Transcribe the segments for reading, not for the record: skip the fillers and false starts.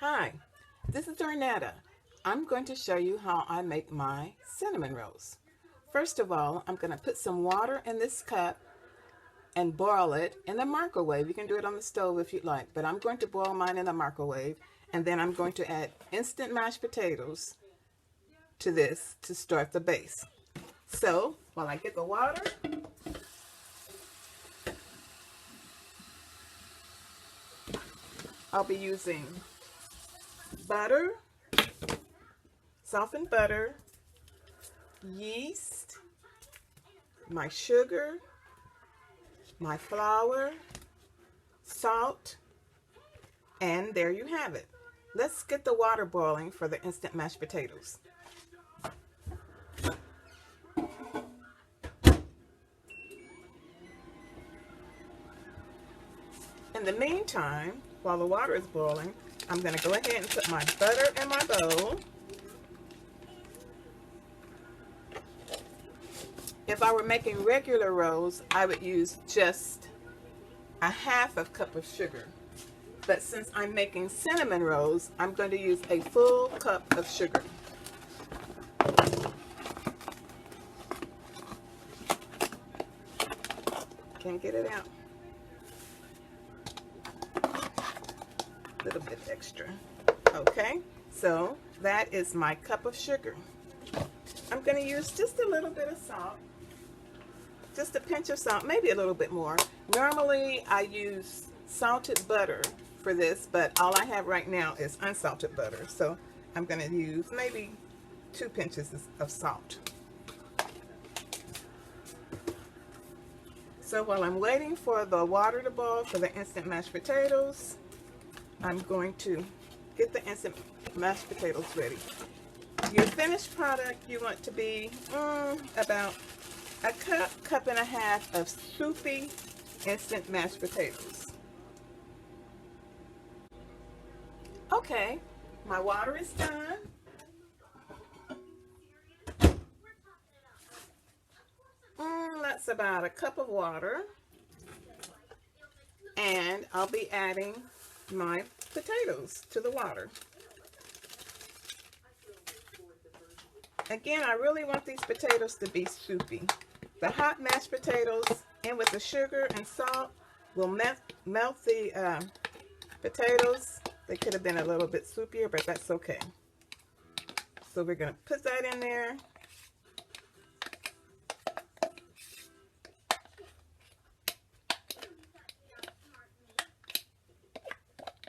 Hi, this is Arnetta. I'm going to show you how I make my cinnamon rolls. First of all, I'm going to put some water in this cup and boil it in the microwave. You can do it on the stove if you'd like, but I'm going to boil mine in the microwave, and then I'm going to add instant mashed potatoes to this to start the base. So, while I get the water, I'll be using butter, softened butter, yeast, my sugar, my flour, salt, and there you have it. Let's get the water boiling for the instant mashed potatoes. In the meantime, while the water is boiling, I'm going to go ahead and put my butter in my bowl. If I were making regular rolls, I would use just a half of a cup of sugar. But since I'm making cinnamon rolls, I'm going to use a full cup of sugar. Can't get it out. A little bit extra. Okay, so that is my cup of sugar. I'm going to use just a little bit of salt. Just a pinch of salt, maybe a little bit more. Normally I use salted butter for this, but all I have right now is unsalted butter. So I'm going to use maybe 2 pinches of salt. So while I'm waiting for the water to boil for the instant mashed potatoes, I'm going to get the instant mashed potatoes ready. Your finished product, you want to be about a cup and a half of soupy instant mashed potatoes. Okay, my water is done. That's about a cup of water. And I'll be adding my potatoes to the water. Again, I really want these potatoes to be soupy. The hot mashed potatoes in with the sugar and salt will melt the potatoes. They could have been a little bit soupier, but that's okay. So we're going to put that in there.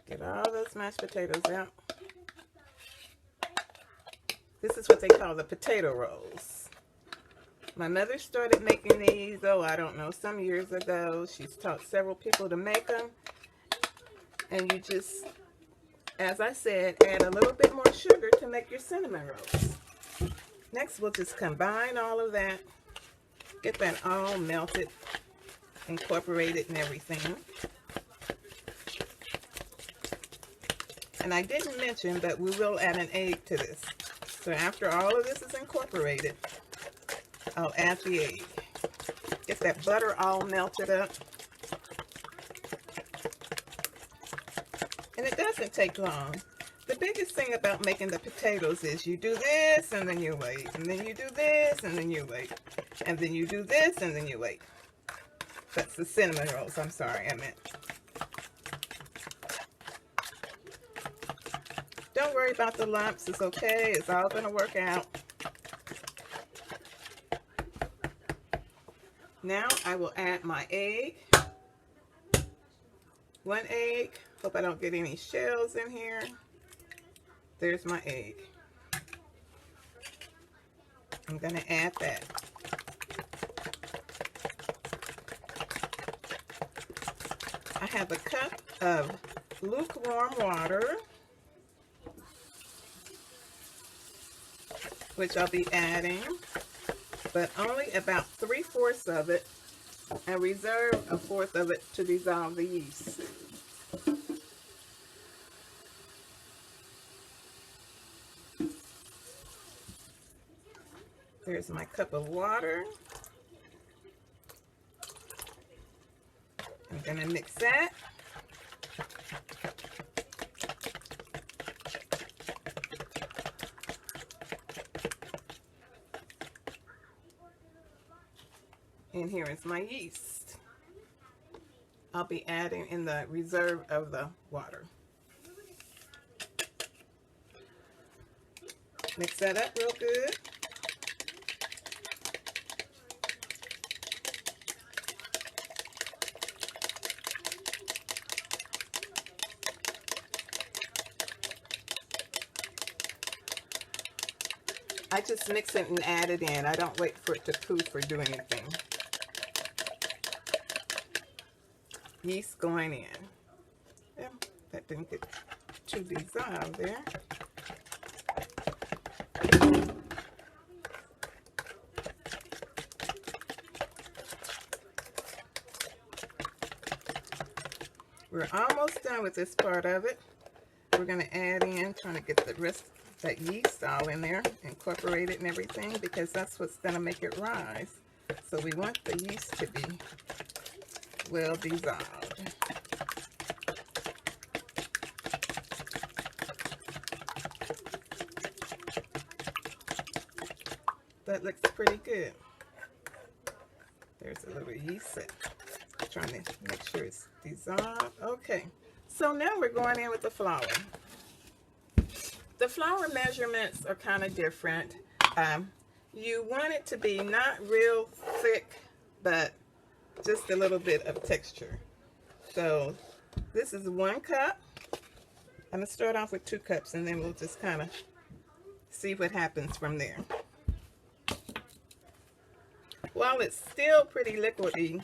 Get all those mashed potatoes out. This is what they call the potato rolls. My mother started making these, I don't know, some years ago. She's taught several people to make them. And you just, as I said, add a little bit more sugar to make your cinnamon rolls. Next, we'll just combine all of that. Get that all melted, incorporated and everything. And I didn't mention, but we will add an egg to this. So after all of this is incorporated, I'll add the egg. Get that butter all melted up. And it doesn't take long. The biggest thing about making the potatoes is you do this and then you wait. And then you do this and then you wait. And then you do this and then you wait. That's the cinnamon rolls, I'm sorry, I meant. Don't worry about the lumps, it's okay, it's all going to work out. Now I will add my egg. 1 egg. Hope I don't get any shells in here. There's my egg. I'm going to add that. I have a cup of lukewarm water, which I'll be adding, but only about 3/4 of it, and reserve 1/4 of it to dissolve the yeast. There's my cup of water. I'm going to mix that. And here is my yeast. I'll be adding in the reserve of the water. Mix that up real good. I just mix it and add it in. I don't wait for it to poof or do anything. Yeast going in. Yeah, that didn't get too dissolved there. We're almost done with this part of it. We're going to add in, trying to get the rest of that yeast all in there, incorporate it and everything, because that's what's going to make it rise. So we want the yeast to be well dissolved. That looks pretty good. There's a little yeast set. Trying to make sure it's dissolved. Okay, so now we're going in with the flour. The flour measurements are kind of different. You want it to be not real thick, but just a little bit of texture. So this is 1 cup. I'm going to start off with 2 cups, and then we'll just kind of see what happens from there. While it's still pretty liquidy,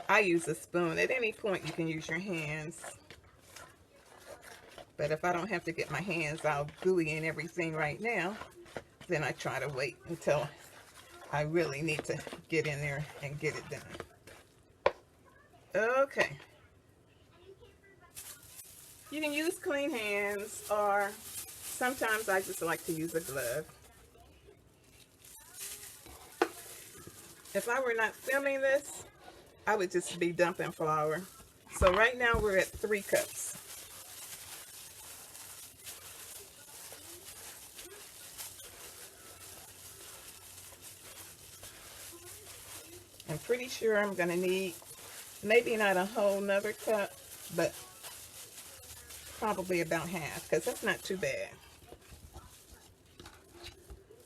I use a spoon. At any point, you can use your hands. But if I don't have to get my hands all gooey and everything right now, then I try to wait until I really need to get in there and get it done. Okay. You can use clean hands, or sometimes I just like to use a glove. If I were not filming this, I would just be dumping flour. So right now we're at 3 cups. I'm pretty sure I'm going to need maybe not a whole nother cup, but probably about half, because that's not too bad.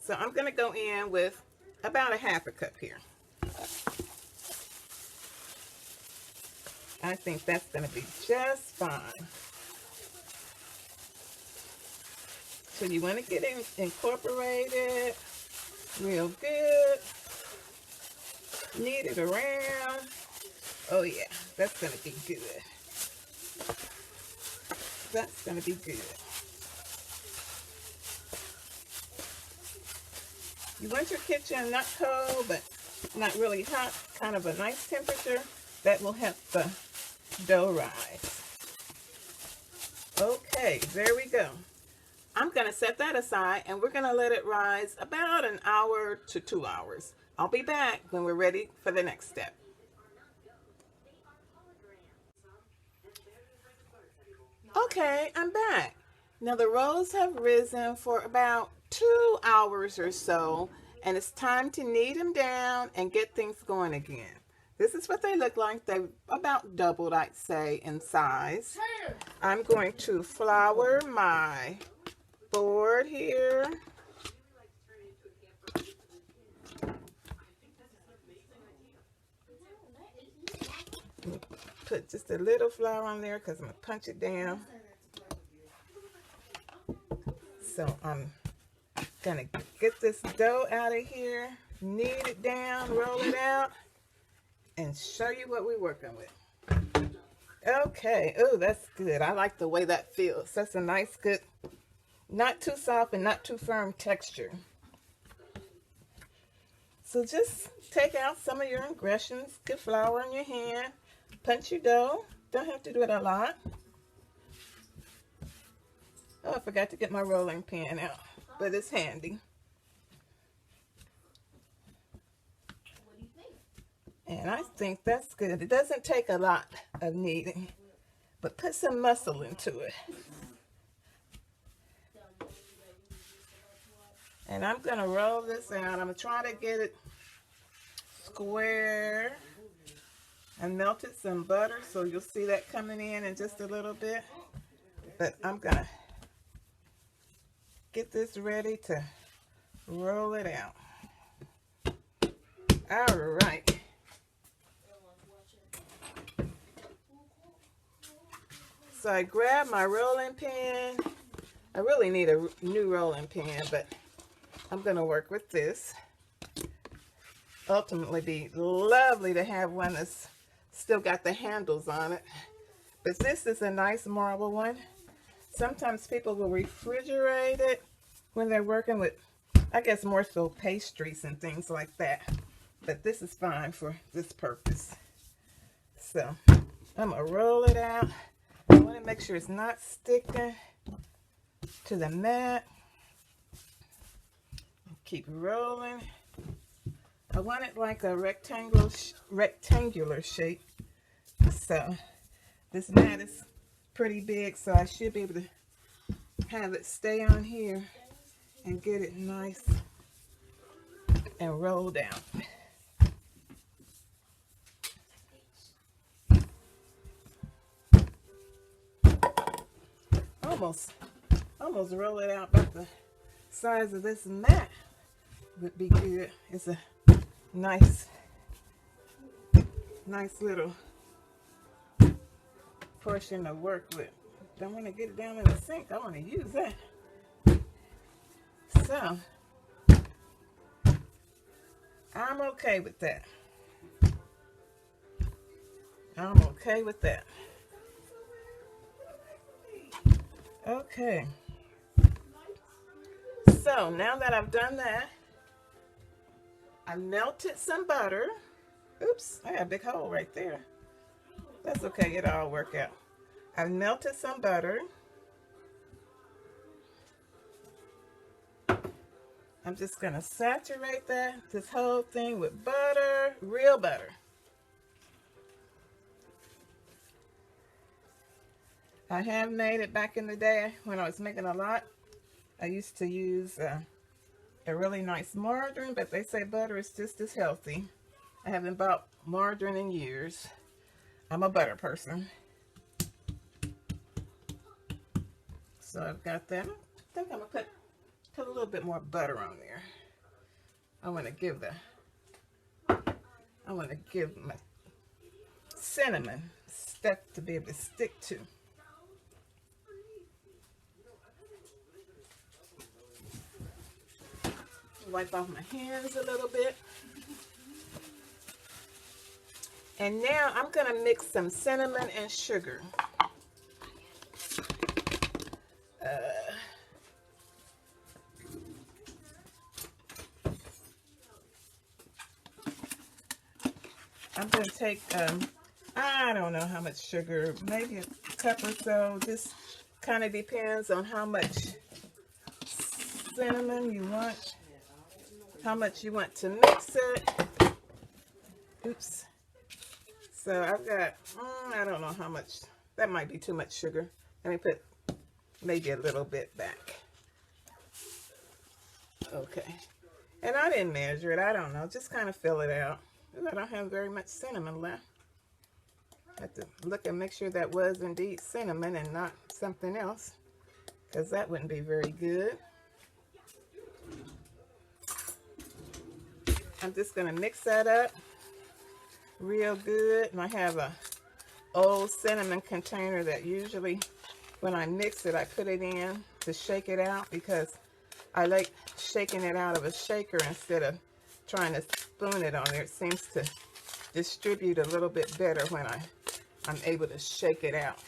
So I'm going to go in with about a half a cup here. I think that's going to be just fine. So you want to get it incorporated real good. Knead it around. Oh yeah, that's going to be good. That's going to be good. You want your kitchen not cold, but not really hot, kind of a nice temperature. That will help the dough rise. Okay, there we go. I'm going to set that aside, and we're going to let it rise about an hour to 2 hours. I'll be back when we're ready for the next step. Okay, I'm back. Now the rolls have risen for about 2 hours or so, and it's time to knead them down and get things going again. This is what they look like. They've about doubled, I'd say, in size. I'm going to flour my board here. Put just a little flour on there because I'm going to punch it down. So I'm going to get this dough out of here, knead it down, roll it out, and show you what we're working with. Okay, oh, that's good. I like the way that feels. That's a nice, good, not too soft and not too firm texture. So just take out some of your aggressions, get flour in your hand, punch your dough. Don't have to do it a lot. Oh, I forgot to get my rolling pin out, but it's handy. And I think that's good. It doesn't take a lot of kneading, but put some muscle into it. And I'm going to roll this out. I'm going to try to get it square. I melted some butter, so you'll see that coming in just a little bit. But I'm gonna get this ready to roll it out. All right. So I grabbed my rolling pin. I really need a new rolling pin, but I'm gonna work with this. Ultimately be lovely to have one that's still got the handles on it, but this is a nice marble one. Sometimes people will refrigerate it when they're working with, I guess, more so pastries and things like that, but this is fine for this purpose. So I'm gonna roll it out. I want to make sure it's not sticking to the mat. Keep rolling. I want it like a rectangular shape. So this mat is pretty big, so I should be able to have it stay on here and get it nice and roll down. Almost roll it out about the size of this mat would be good. It's a nice little portion to work with. Don't want to get it down in the sink. I want to use that. So I'm okay with that. I'm okay with that. Okay. So now that I've done that, I melted some butter. Oops, I got a big hole right there. That's okay, it'll all work out. I melted some butter. I'm just gonna saturate this whole thing with butter, real butter. I have made it back in the day when I was making a lot. I used to use a really nice margarine, but they say butter is just as healthy. I haven't bought margarine in years. I'm a butter person. So I've got that. I think I'm gonna put a little bit more butter on there. I want to give my cinnamon stuff to be able to stick to. Wipe off my hands a little bit. And now I'm going to mix some cinnamon and sugar. I'm going to take, I don't know how much sugar, maybe a cup or so. This kind of depends on how much cinnamon you want, how much you want to mix it. Oops. So I've got, I don't know how much, that might be too much sugar. Let me put maybe a little bit back. Okay. And I didn't measure it, I don't know, just kind of fill it out. Ooh, I don't have very much cinnamon left. I have to look and make sure that was indeed cinnamon and not something else, because that wouldn't be very good. I'm just going to mix that up real good. And I have a old cinnamon container that usually when I mix it, I put it in to shake it out, because I like shaking it out of a shaker instead of trying to spoon it on there. It seems to distribute a little bit better when I'm able to shake it out.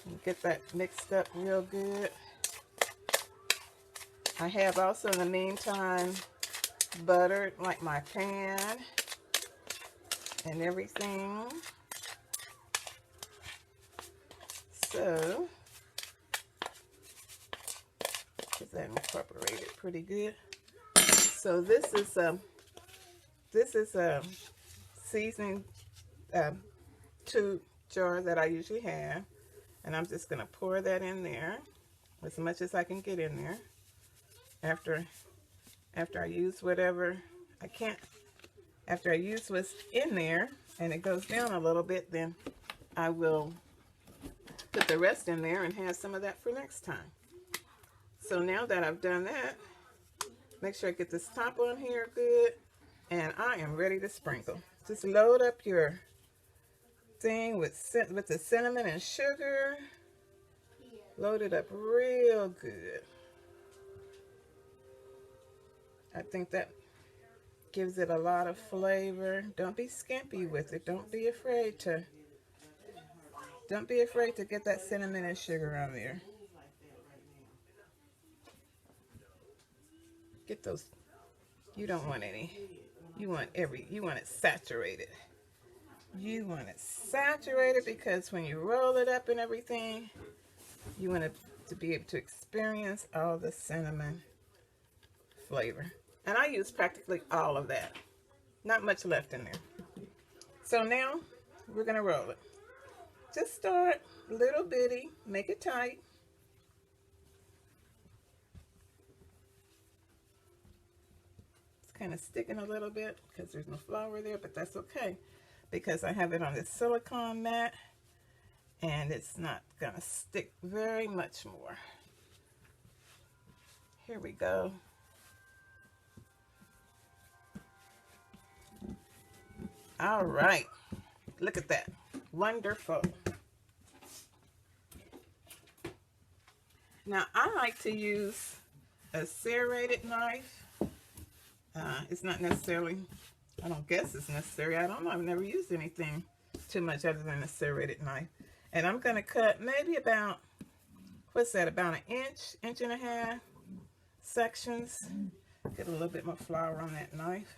And get that mixed up real good. I have also in the meantime buttered like my pan and everything. So get that incorporated pretty good. So this is a seasoning tube jar that I usually have, and I'm just gonna pour that in there as much as I can get in there. After I use whatever, I can't after I use what's in there and it goes down a little bit, then I will put the rest in there and have some of that for next time. So now that I've done that, make sure I get this top on here good, and I am ready to sprinkle. Just load up your thing with the cinnamon and sugar. Load it up real good. I think that gives it a lot of flavor. Don't be skimpy with it. Don't be afraid to get that cinnamon and sugar on there. Get those. You don't want any. You want it saturated. You want it saturated because when you roll it up and everything, you want it to be able to experience all the cinnamon flavor. And I use practically all of that. Not much left in there. So now we're going to roll it. Just start little bitty, make it tight. It's kind of sticking a little bit because there's no flour there, but that's okay because I have it on this silicone mat and it's not going to stick very much more. Here we go. All right, look at that, wonderful. Now I like to use a serrated knife. It's not necessarily, I don't guess it's necessary. I don't know, I've never used anything too much other than a serrated knife. And I'm gonna cut maybe about, what's that, about an inch and a half sections. Get a little bit more flour on that knife.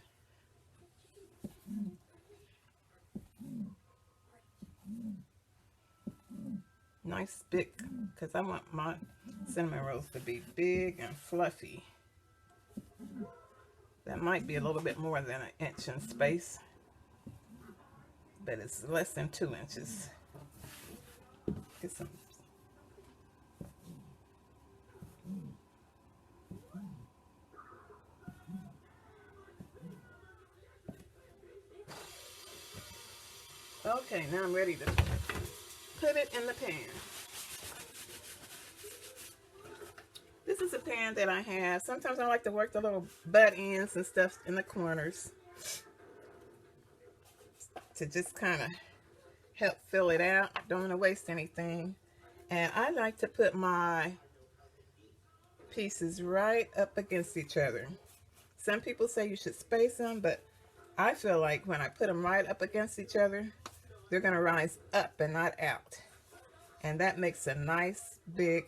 Nice big, because I want my cinnamon rolls to be big and fluffy. That might be a little bit more than an inch in space, but it's less than 2 inches. Get some. Okay, now I'm ready to put it in the pan. This is a pan that I have. Sometimes I like to work the little butt ends and stuff in the corners to just kind of help fill it out. Don't want to waste anything. And I like to put my pieces right up against each other. Some people say you should space them, but I feel like when I put them right up against each other, they're going to rise up and not out. And that makes a nice, big,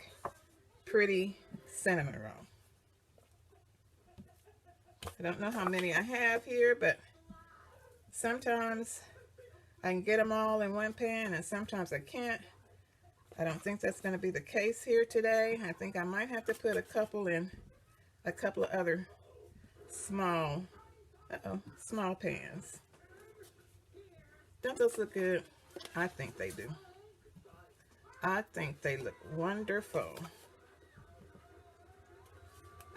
pretty cinnamon roll. I don't know how many I have here, but sometimes I can get them all in one pan and sometimes I can't. I don't think that's going to be the case here today. I think I might have to put a couple in a couple of other small pans. Don't those look good? I think they do. I think they look wonderful.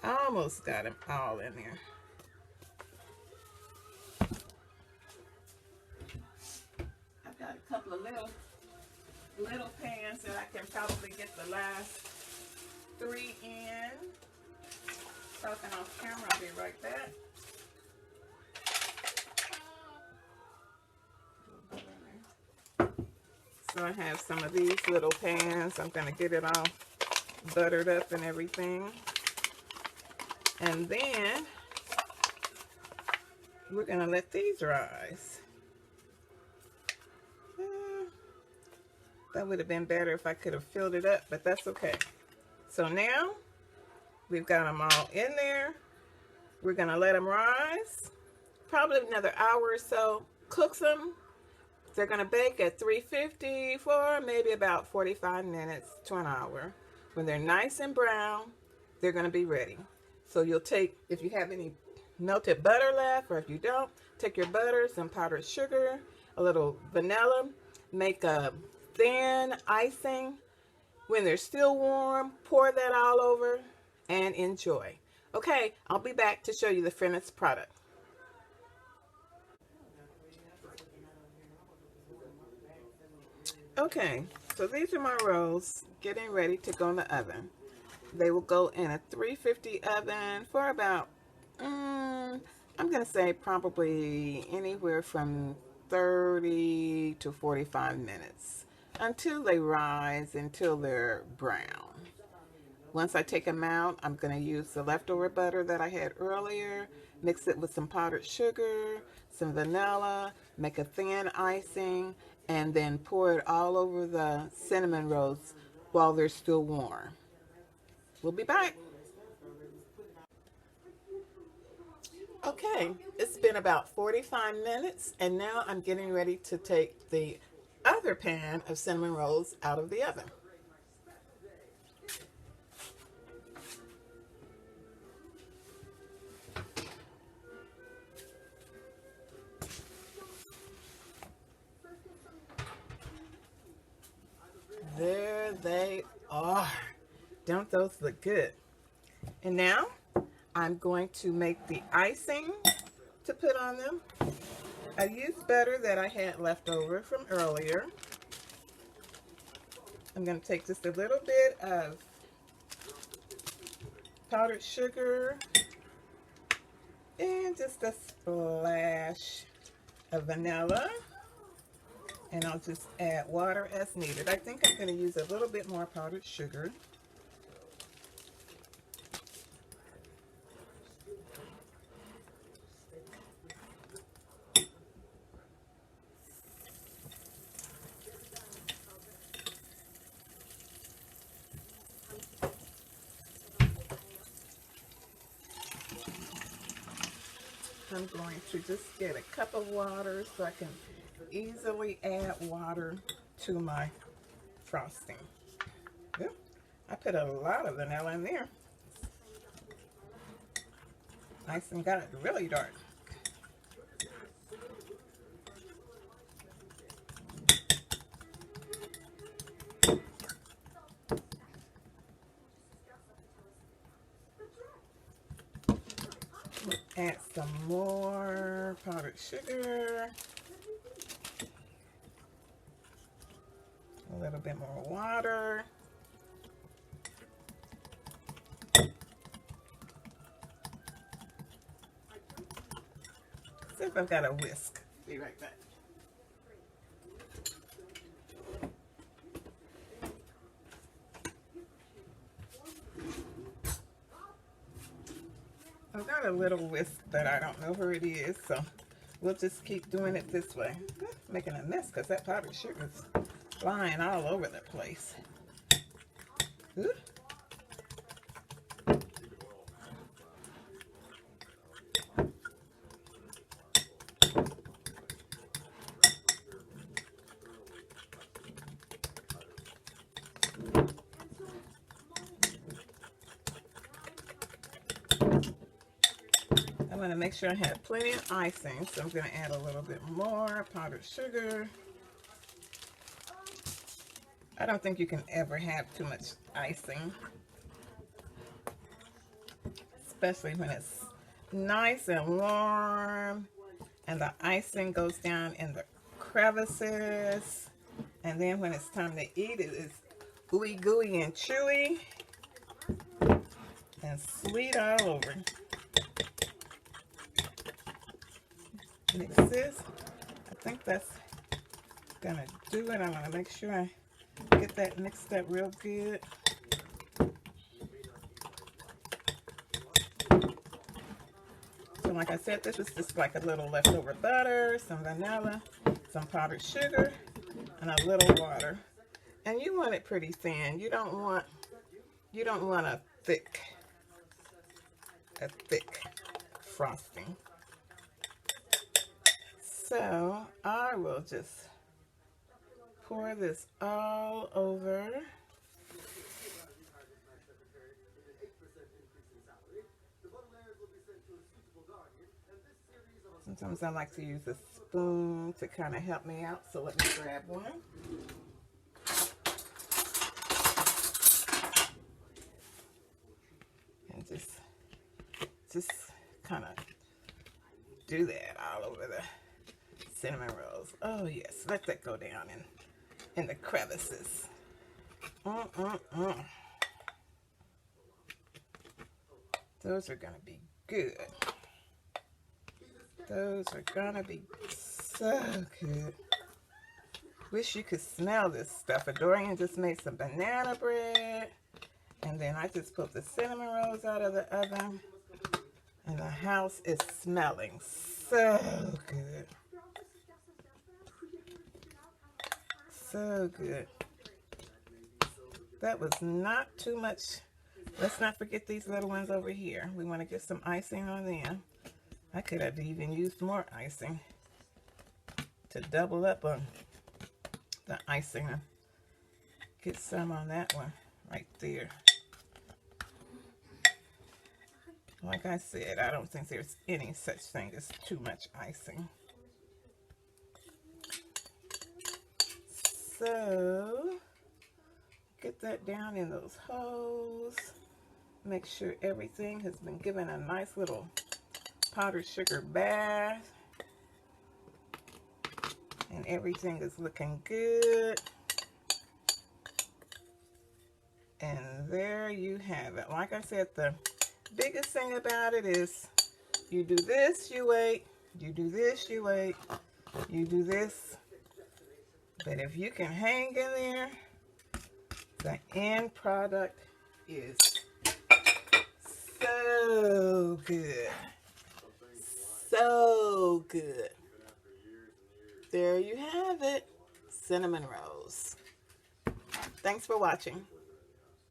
I almost got them all in there. I've got a couple of little pans that I can probably get the last 3 in. Talking off camera, I'll be right back. So I have some of these little pans. I'm going to get it all buttered up and everything. And then we're going to let these rise. That would have been better if I could have filled it up, but that's okay. So now we've got them all in there. We're going to let them rise. Probably another hour or so. Cook them. They're going to bake at 350 for maybe about 45 minutes to an hour. When they're nice and brown, they're going to be ready. So you'll take, if you have any melted butter left, or if you don't, take your butter, some powdered sugar, a little vanilla, make a thin icing. When they're still warm, pour that all over and enjoy. Okay, I'll be back to show you the finished product. Okay, so these are my rolls getting ready to go in the oven. They will go in a 350 oven for about, I'm going to say probably anywhere from 30 to 45 minutes until they rise, until they're brown. Once I take them out, I'm going to use the leftover butter that I had earlier, mix it with some powdered sugar, some vanilla, make a thin icing, and then pour it all over the cinnamon rolls while they're still warm. We'll be back. Okay, it's been about 45 minutes, and now I'm getting ready to take the other pan of cinnamon rolls out of the oven. There they are. Don't those look good? And now I'm going to make the icing to put on them. I used butter that I had left over from earlier. I'm going to take just a little bit of powdered sugar and just a splash of vanilla. And I'll just add water as needed. I think I'm going to use a little bit more powdered sugar. I'm going to just get a cup of water so I can easily add water to my frosting. Ooh, I put a lot of vanilla in there. Nice and got it really dark. Add some more powdered sugar. A little bit more water. See if I've got a whisk. Be right back. I've got a little whisk, but I don't know where it is, so we'll just keep doing it this way. Making a mess because that powdered sugar is flying all over the place. Ooh. I'm going to make sure I have plenty of icing, so I'm going to add a little bit more powdered sugar. I don't think you can ever have too much icing, especially when it's nice and warm and the icing goes down in the crevices, and then when it's time to eat it, it's ooey gooey and chewy and sweet all over. Mix this. I think that's gonna do it. I'm gonna make sure I get that mixed up real good. So like I said, this is just like a little leftover butter, some vanilla, some powdered sugar, and a little water. And you want it pretty thin. You don't want a thick frosting. So I will just pour this all over. Sometimes I like to use a spoon to kind of help me out, so let me grab one. And just kind of do that all over the cinnamon rolls. Oh yes, let that go down in the crevices. Those are gonna be good. Those are gonna be so good. Wish you could smell this stuff. Dorian just made some banana bread. And then I just pulled the cinnamon rolls out of the oven. And the house is smelling so good. So good. That was not too much. Let's not forget these little ones over here. We want to get some icing on them. I could have even used more icing to double up on the icing. Get some on that one right there. Like I said, I don't think there's any such thing as too much icing. So, get that down in those holes. Make sure everything has been given a nice little powdered sugar bath. And everything is looking good. And there you have it. Like I said, the biggest thing about it is you do this, you wait. You do this, you wait. You do this. But if you can hang in there, the end product is so good. So good. There you have it. Cinnamon rolls. Thanks for watching.